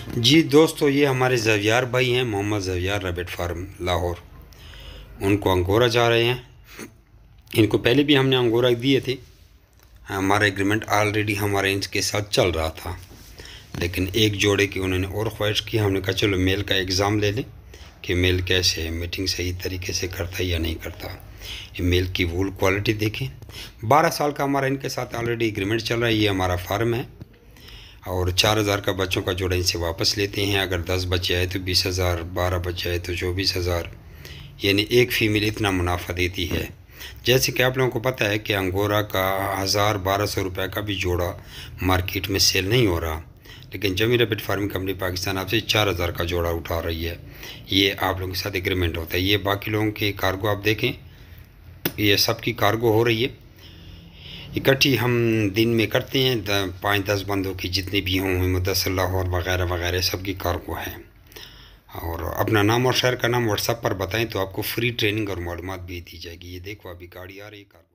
जी दोस्तों, ये हमारे ज़वियार भाई हैं, मोहम्मद ज़वियार, रैबिट फार्म लाहौर। उनको अंगोरा जा रहे हैं। इनको पहले भी हमने अंगोरा दिए थे। हमारा एग्रीमेंट ऑलरेडी हमारे इनके साथ चल रहा था, लेकिन एक जोड़े की उन्होंने और ख्वाहिश की। हमने कहा चलो मेल का एग्ज़ाम ले लें कि मेल कैसे है, मीटिंग सही तरीके से करता है या नहीं करता। ये मेल की वूल क्वालिटी देखें। 12 साल का हमारा इनके साथ ऑलरेडी एग्रीमेंट चल रहा है। ये हमारा फार्म है और 4,000 का बच्चों का जोड़ा इनसे वापस लेते हैं। अगर 10 बच्चे आए तो 20,000, 12 बच्चे आए तो 24,000, यानी एक फ़ीमेल इतना मुनाफा देती है। जैसे कि आप लोगों को पता है कि अंगोरा का 1,000-1,200 रुपये का भी जोड़ा मार्केट में सेल नहीं हो रहा, लेकिन जमी रैबिट फार्मिंग कंपनी पाकिस्तान आपसे 4,000 का जोड़ा उठा रही है। ये आप लोगों के साथ एग्रीमेंट होता है। ये बाकी लोगों की कार्गो आप देखें, ये सब की कार्गो हो रही है इकट्ठी। हम दिन में करते हैं 5-10 बंदों की, जितने भी हों, मुदस्सिर लाहौर वगैरह वगैरह सबकी कार्गो है। और अपना नाम और शहर का नाम व्हाट्सएप पर बताएं तो आपको फ्री ट्रेनिंग और मालूमात भी दी जाएगी। ये देखो अभी गाड़ी आ रही है कार्गो।